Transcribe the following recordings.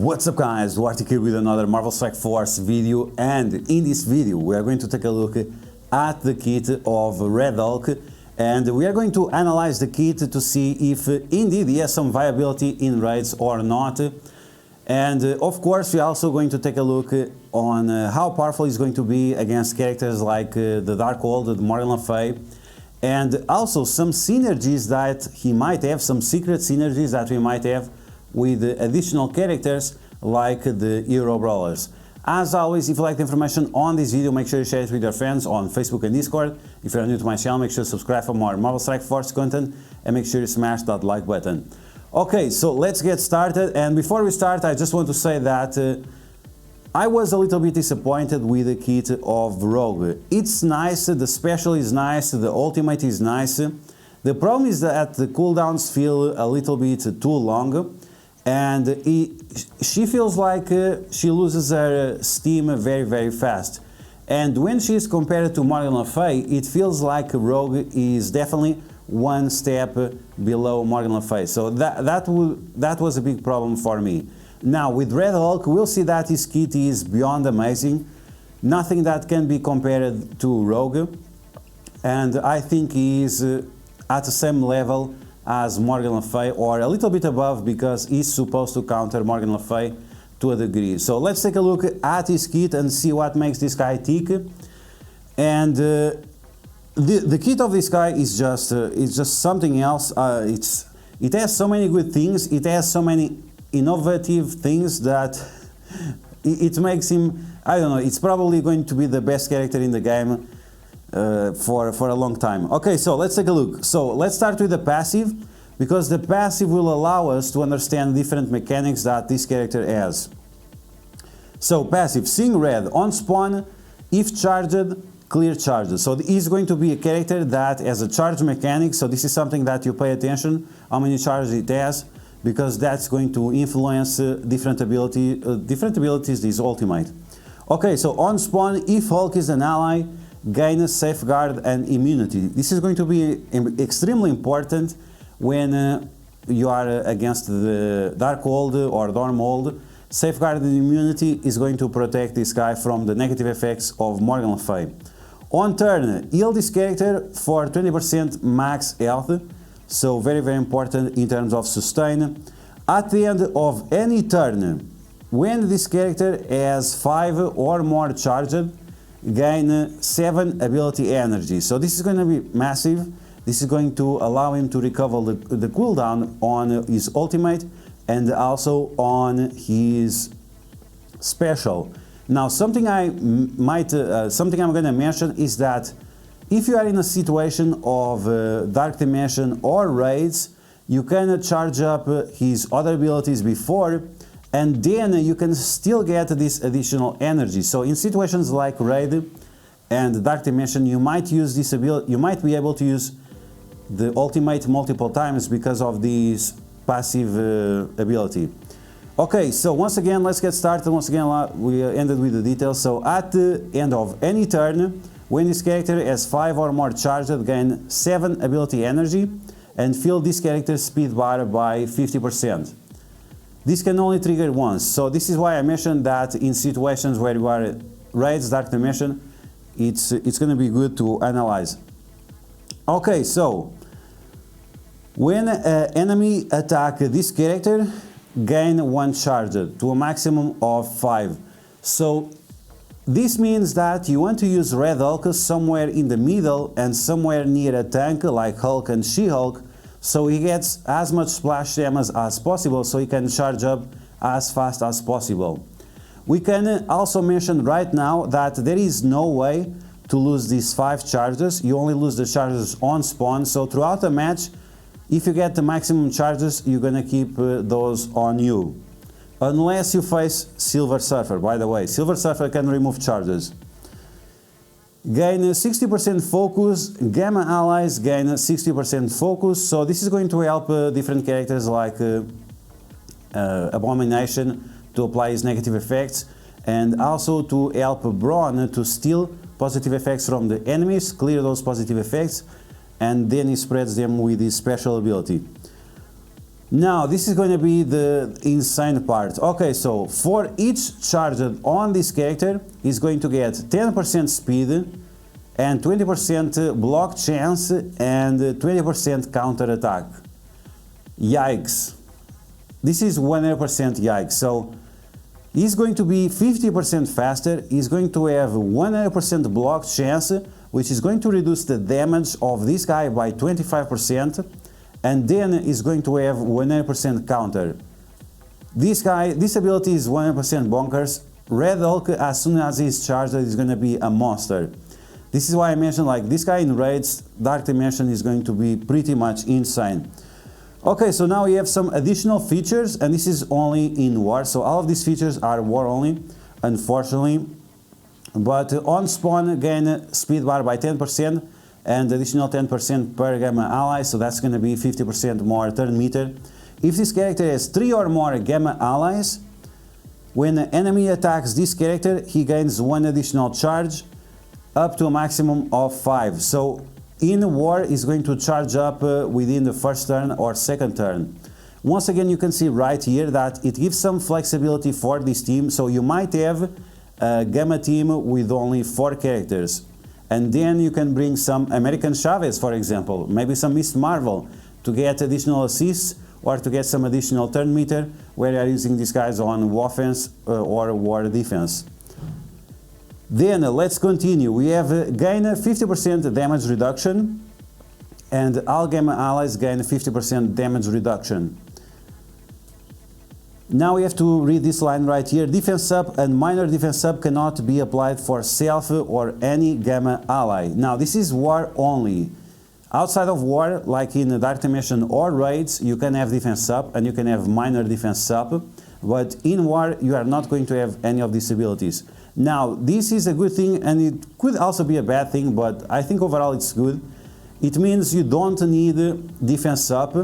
What's up guys, DuArktik here with another Marvel Strike Force video, and in this video we are going to take a look at the kit of Red Hulk, and we are going to analyze the kit to see if indeed he has some viability in raids or not. And of course we are also going to take a look on how powerful he's going to be against characters like the Darkhold, the Morgan Le Fay, and also some synergies that he might have, some secret synergies that we might have with additional characters like the Hero Brawlers. As always, if you like the information on this video, make sure you share it with your friends on Facebook and Discord. If you're new to my channel, make sure to subscribe for more Marvel Strike Force content, and make sure you smash that like button. Okay, so let's get started, and before we start I just want to say that I was a little bit disappointed with the kit of Rogue. It's nice, the special is nice, the ultimate is nice. The problem is that the cooldowns feel a little bit too long, and she feels like she loses her steam very fast. And when she is compared to Morgan Le Fay, it feels like Rogue is definitely one step below Morgan Le Fay. So that was a big problem for me. Now with Red Hulk, we'll see that his kit is beyond amazing. Nothing that can be compared to Rogue. And I think he is at the same level as Morgan Le Fay, or a little bit above, because he's supposed to counter Morgan Le Fay to a degree. So let's take a look at his kit and see what makes this guy tick. And the kit of this guy is just something else. It has so many good things, it has so many innovative things that it makes him, I don't know, it's probably going to be the best character in the game for a long time. Okay, so let's take a look. So let's start with the passive, because the passive will allow us to understand different mechanics that this character has. So passive, Seeing Red, on spawn, if charged, clear charges. So he's going to be a character that has a charge mechanic, so this is something that you pay attention, how many charges it has, because that's going to influence different abilities, this ultimate. Okay, so on spawn, if Hulk is an ally, gain safeguard and immunity. This is going to be extremely important when you are against the Darkhold or Darkhold. Safeguard and immunity is going to protect this guy from the negative effects of Morgan Le Fay. On turn, heal this character for 20% max health, so very important in terms of sustain. At the end of any turn, when this character has 5 or more charged, gain 7 ability energy. So this is going to be massive. This is going to allow him to recover the cooldown on his ultimate and also on his special. Now something I'm going to mention is that if you are in a situation of Dark Dimension or raids, you can charge up his other abilities before, and then you can still get this additional energy. So in situations like Raid and Dark Dimension, you might use this ability, you might be able to use the ultimate multiple times because of this passive ability. Okay, so once again, let's get started. Once again, we ended with the details. So at the end of any turn, when this character has 5 or more charged, gain 7 ability energy and fill this character's speed bar by 50%. This can only trigger once, so this is why I mentioned that in situations where you are raids, Dark Dimension, it's going to be good to analyze. Okay, so when an enemy attack this character, gain 1 charged to a maximum of 5. So this means that you want to use Red Hulk somewhere in the middle and somewhere near a tank like Hulk and She-Hulk, so he gets as much splash damage as possible, so he can charge up as fast as possible. We can also mention right now that there is no way to lose these 5 charges. You only lose the charges on spawn, so throughout the match, if you get the maximum charges, you're gonna keep those on you. Unless you face Silver Surfer. By the way, Silver Surfer can remove charges. Gain 60% focus, Gamma allies gain 60% focus, so this is going to help different characters like Abomination to apply his negative effects, and also to help Brawn to steal positive effects from the enemies, clear those positive effects, and then he spreads them with his special ability. Now this is going to be the insane part. Okay, so for each charged on this character is going to get 10% speed and 20% block chance and 20% counter attack. Yikes. This is 100% yikes. So he's going to be 50% faster, he's going to have 100% block chance, which is going to reduce the damage of this guy by 25%, and then is going to have 100% counter. This guy, this ability is 100% bonkers. Red Hulk, as soon as he's charged, is going to be a monster. This is why I mentioned, like, this guy in raids, Dark Dimension is going to be pretty much insane. Okay, so now we have some additional features, and this is only in War, so all of these features are War only, unfortunately. But on spawn, gain speed bar by 10% and additional 10% per Gamma ally, so that's going to be 50% more turn meter. If this character has 3 or more Gamma allies, when an enemy attacks this character, he gains 1 additional charge, up to a maximum of 5. So in War is going to charge up within the first turn or second turn. Once again, you can see right here that it gives some flexibility for this team, so you might have a Gamma team with only 4 characters, and then you can bring some American Chavez, for example, maybe some Miss Marvel to get additional assists or to get some additional turn meter where you are using these guys on offense or war defense. Then let's continue. We have gain 50% damage reduction, and all Gamma allies gain 50% damage reduction. Now we have to read this line right here. Defense up and minor defense up cannot be applied for self or any Gamma ally. Now this is War only. Outside of War, like in Dark Dimension or raids, you can have defense up and you can have minor defense up, but in War you are not going to have any of these abilities. Now this is a good thing, and it could also be a bad thing, but I think overall it's good. It means you don't need defense up,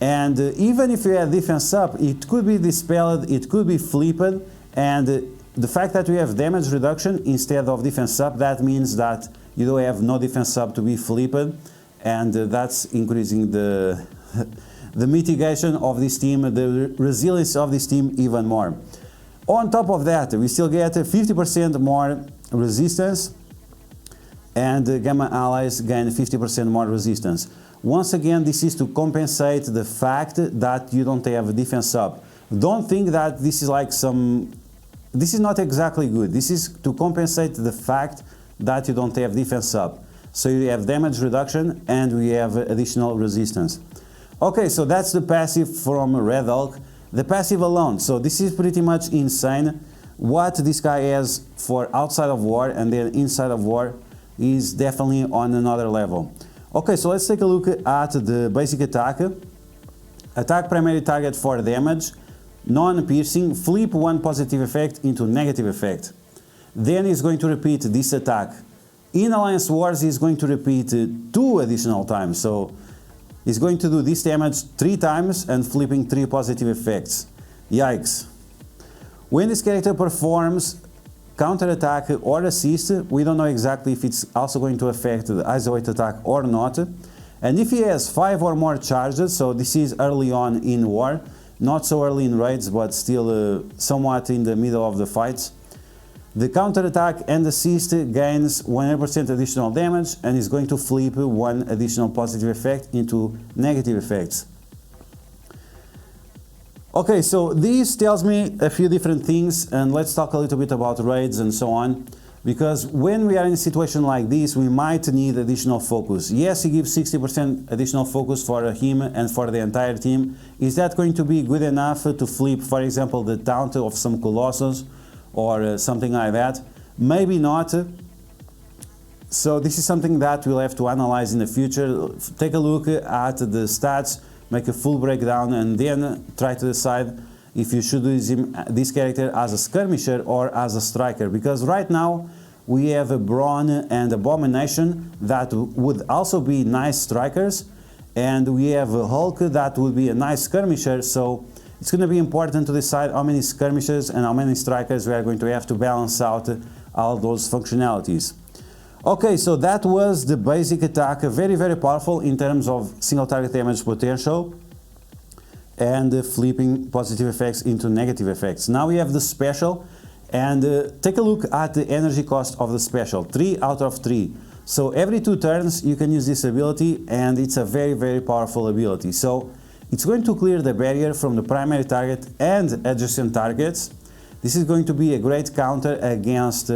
and even if you have defense up, it could be dispelled, it could be flipped, and the fact that we have damage reduction instead of defense up, that means that you don't have no defense up to be flipped, and that's increasing the the mitigation of this team, the resilience of this team even more. On top of that, we still get 50% more resistance, and Gamma allies gain 50% more resistance. Once again, this is to compensate the fact that you don't have defense up. Don't think that this is like this is not exactly good. This is to compensate the fact that you don't have defense up. So you have damage reduction and we have additional resistance. Okay, so that's the passive from Red Hulk. The passive alone, so this is pretty much insane. What this guy has for outside of War and then inside of War is definitely on another level. Okay, so let's take a look at the basic attack. Attack primary target for damage, non-piercing, flip 1 positive effect into negative effect. Then he's going to repeat this attack. In Alliance Wars, he's going to repeat 2 additional times. So he's going to do this damage 3 times and flipping 3 positive effects. Yikes. When this character performs counter attack or assist, we don't know exactly if it's also going to affect the isolate attack or not. And if he has 5 or more charges, so this is early on in War, not so early in raids, but still somewhat in the middle of the fights, the counter attack and assist gains 100% additional damage and is going to flip 1 additional positive effect into negative effects. Okay, so this tells me a few different things, and let's talk a little bit about raids and so on, because when we are in a situation like this, we might need additional focus. Yes, he gives 60% additional focus for him and for the entire team. Is that going to be good enough to flip, for example, the taunt of some Colossus or something like that? Maybe not. So this is something that we'll have to analyze in the future. Take a look at the stats, make a full breakdown, and then try to decide if you should use this character as a skirmisher or as a striker. Because right now we have a Brawn and Abomination that would also be nice strikers, and we have a Hulk that would be a nice skirmisher. So it's going to be important to decide how many skirmishers and how many strikers we are going to have to balance out all those functionalities. Okay, so that was the basic attack, very, very powerful in terms of single target damage potential. and flipping positive effects into negative effects. Now we have the special, and take a look at the energy cost of the special, 3 out of 3. So every 2 turns you can use this ability, and it's a very, very powerful ability. So it's going to clear the barrier from the primary target and adjacent targets. This is going to be a great counter against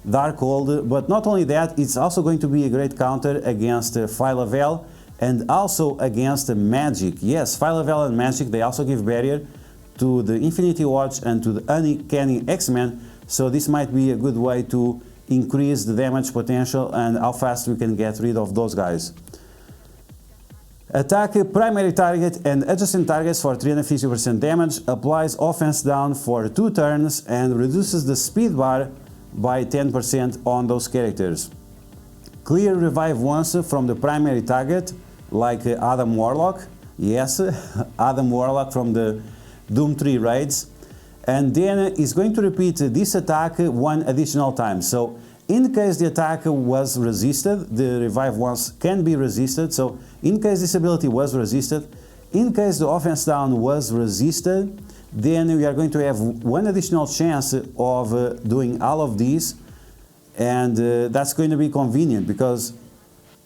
Darkhold, but not only that, it's also going to be a great counter against Phyla-Vell and also against Magic. Yes, Phyla-Vell and Magic, they also give barrier to the Infinity Watch and to the Uncanny X-Men, so this might be a good way to increase the damage potential and how fast we can get rid of those guys. Attack primary target and adjacent targets for 350% damage, applies offense down for 2 turns and reduces the speed bar by 10% on those characters. Clear revive once from the primary target, like Adam Warlock, yes, Adam Warlock from the Doom 3 raids, and then is going to repeat this attack 1 additional time. So in case the attack was resisted, the revive once can be resisted. So in case this ability was resisted, in case the offense down was resisted, then we are going to have 1 additional chance of doing all of these, and that's going to be convenient, because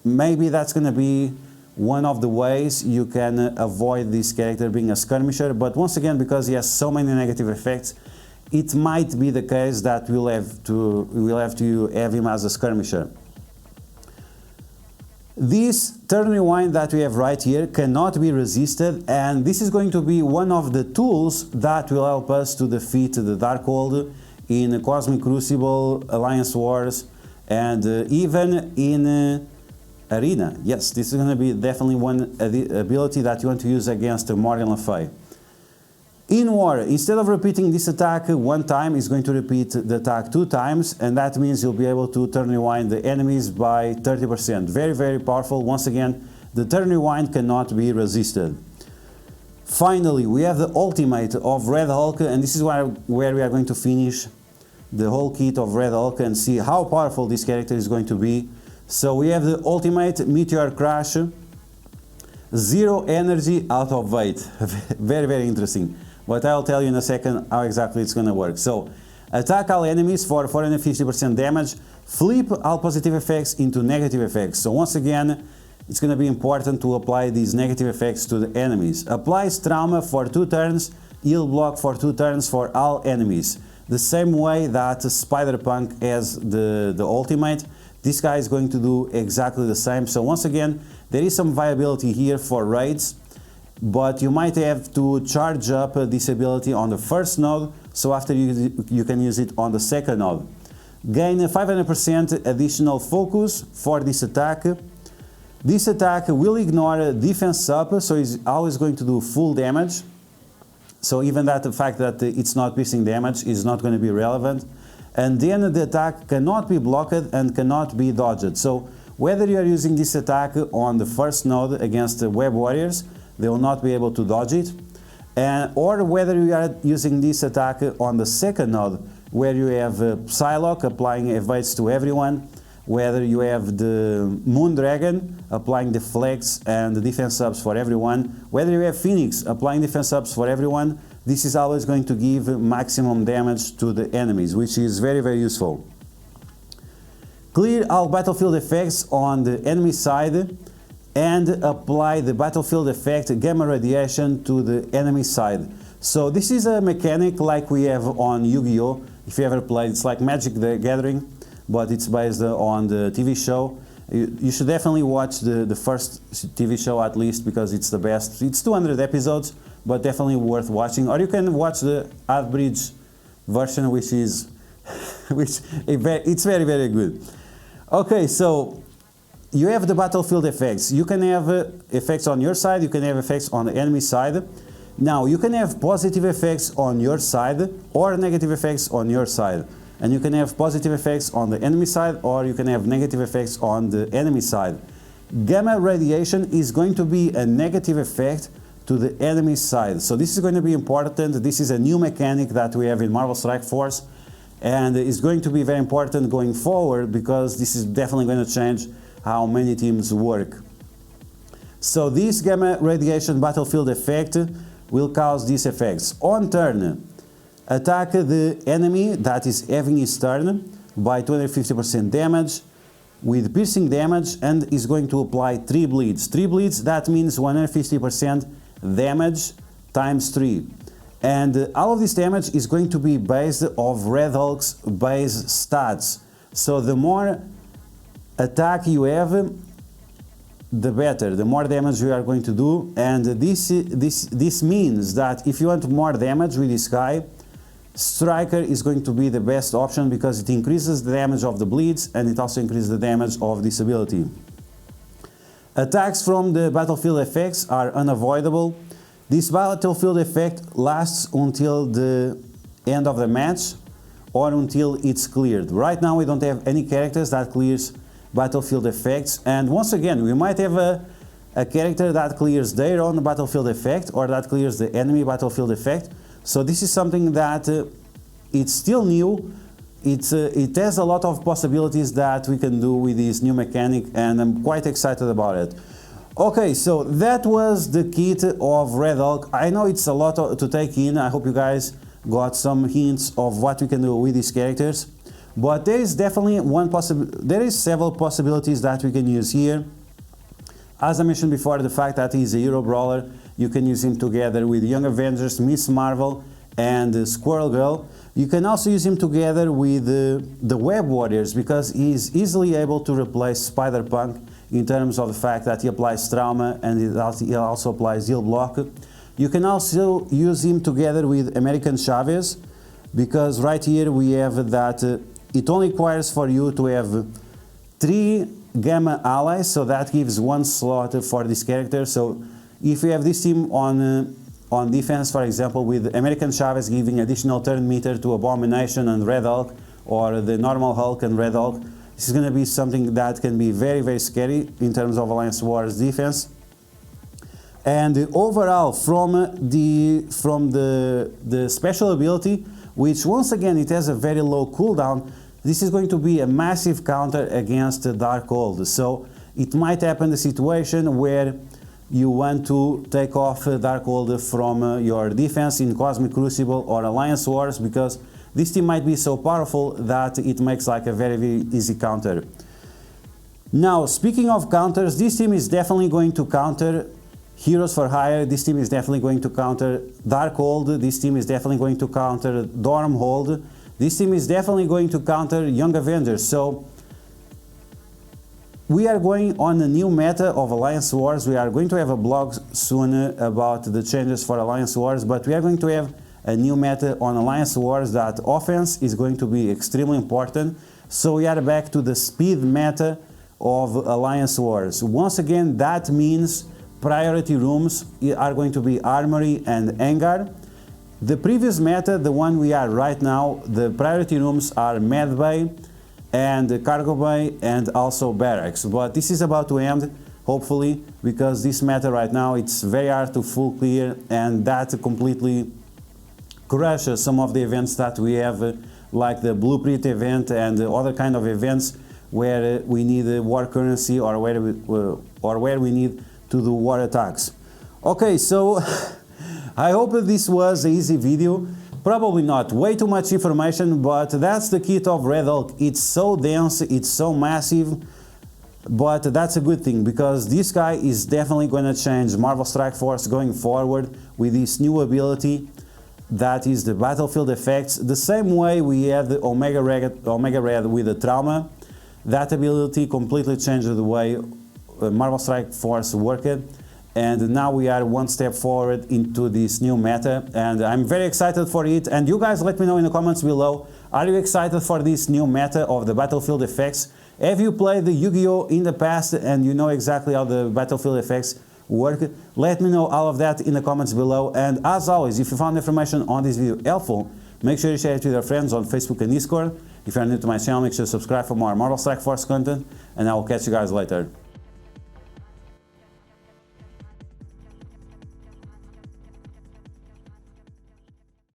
maybe that's going to be one of the ways you can avoid this character being a skirmisher. But once again, because he has so many negative effects, it might be the case that we'll have to have him as a skirmisher. This turn rewind that we have right here cannot be resisted, and this is going to be one of the tools that will help us to defeat the Darkhold in Cosmic Crucible, Alliance Wars, and even in Arena. Yes, this is going to be definitely one ability that you want to use against Morgan Le Fay. In War, instead of repeating this attack 1 time, it's going to repeat the attack 2 times, and that means you'll be able to turn rewind the enemies by 30%. Very, very powerful. Once again, the turn rewind cannot be resisted. Finally, we have the ultimate of Red Hulk, and this is where we are going to finish the whole kit of Red Hulk and see how powerful this character is going to be. So we have the ultimate Meteor Crash, 0 energy out of 8. Very, very interesting. But I'll tell you in a second how exactly it's going to work. So, attack all enemies for 450% damage, flip all positive effects into negative effects. So once again, it's going to be important to apply these negative effects to the enemies. Applies trauma for 2 turns, heal block for 2 turns for all enemies. The same way that Spider-Punk has the ultimate, this guy is going to do exactly the same. So once again, there is some viability here for raids, but you might have to charge up this ability on the first node, so after you can use it on the second node. Gain 500% additional focus for this attack. This attack will ignore defense up, so it's always going to do full damage. So even that the fact that it's not piercing damage is not going to be relevant. And then the attack cannot be blocked and cannot be dodged. So whether you are using this attack on the first node against the Web Warriors, they will not be able to dodge it. Or whether you are using this attack on the second node, where you have Psylocke applying evades to everyone, whether you have the Moondragon applying deflects and the defense ups for everyone, whether you have Phoenix applying defense ups for everyone, this is always going to give maximum damage to the enemies, which is very, very useful. Clear all battlefield effects on the enemy side and apply the battlefield effect Gamma Radiation to the enemy side. So this is a mechanic like we have on Yu-Gi-Oh! If you ever played, it's like Magic the Gathering, but it's based on the TV show. You should definitely watch the first TV show at least, because it's the best. It's 200 episodes, but definitely worth watching. Or you can watch the abridged version, which is it's very, very good. Okay, so you have the battlefield effects. You can have effects on your side, you can have effects on the enemy side. Now, you can have positive effects on your side or negative effects on your side. And you can have positive effects on the enemy side, or you can have negative effects on the enemy side. Gamma radiation is going to be a negative effect to the enemy side. So this is going to be important. This is a new mechanic that we have in Marvel Strike Force, and it's going to be very important going forward, because this is definitely going to change how many teams work. So this gamma radiation battlefield effect will cause these effects. On turn, attack the enemy that is having his turn by 250% damage with piercing damage, and is going to apply 3 bleeds. 3 bleeds, that means 150% damage times 3. And all of this damage is going to be based off Red Hulk's base stats. So the more attack you have, the better, the more damage we are going to do. And this means that if you want more damage with this guy, Striker is going to be the best option, because it increases the damage of the bleeds and it also increases the damage of this ability. Attacks from the battlefield effects are unavoidable. This battlefield effect lasts until the end of the match or until it's cleared. Right now we don't have any characters that clears battlefield effects, and once again we might have a character that clears their own battlefield effect or that clears the enemy battlefield effect. So this is something that it's still new. It has a lot of possibilities that we can do with this new mechanic, and I'm quite excited about it. Okay, so that was the kit of Red Hulk. I know it's a lot to take in. I hope you guys got some hints of what we can do with these characters. But there is definitely several possibilities that we can use here. As I mentioned before, the fact that he's a hero brawler, you can use him together with Young Avengers, Miss Marvel, and Squirrel Girl. You can also use him together with the Web Warriors, because he's easily able to replace Spider-Punk in terms of the fact that he applies trauma and he also applies heal block. You can also use him together with American Chavez, because right here we have that it only requires for you to have 3 Gamma allies, so that gives 1 slot for this character. So if you have this team on defense, for example, with American Chavez giving additional turn meter to Abomination and Red Hulk, or the normal Hulk and Red Hulk, this is going to be something that can be very, very scary in terms of Alliance Wars defense. And overall, from the special ability, which once again it has a very low cooldown, this is going to be a massive counter against Darkhold. So it might happen the situation where you want to take off Darkhold from your defense in Cosmic Crucible or Alliance Wars, because this team might be so powerful that it makes like a very, very easy counter. Now, speaking of counters, this team is definitely going to counter Heroes for Hire. This team is definitely going to counter Darkhold. This team is definitely going to counter Dormhold. This team is definitely going to counter Young Avengers. So we are going on a new meta of Alliance Wars. We are going to have a blog soon about the changes for Alliance Wars, but we are going to have a new meta on Alliance Wars that offense is going to be extremely important. So we are back to the speed meta of Alliance Wars. Once again, that means priority rooms are going to be Armory and Hangar. The previous meta, the one we are right now, the priority rooms are Medbay and Cargo Bay and also Barracks. But this is about to end, hopefully, because this meta right now, it's very hard to full clear, and that completely crushes some of the events that we have, like the Blueprint event and other kind of events where we need war currency, or where we need to do war attacks. Okay, so I hope this was an easy video. Probably not, way too much information, but that's the kit of Red Hulk. It's so dense, it's so massive, but that's a good thing, because this guy is definitely going to change Marvel Strike Force going forward with this new ability that is the battlefield effects. The same way we had the Omega Red with the trauma, that ability completely changed the way Marvel Strike Force worked, and now we are one step forward into this new meta, and I'm very excited for it. And you guys let me know in the comments below, are you excited for this new meta of the battlefield effects? Have you played the Yu-Gi-Oh in the past and you know exactly how the battlefield effects work? Let me know all of that in the comments below. And as always, if you found information on this video helpful, make sure you share it with your friends on Facebook and Discord. If you're new to my channel, make sure to subscribe for more Marvel Strike Force content, and I will catch you guys later.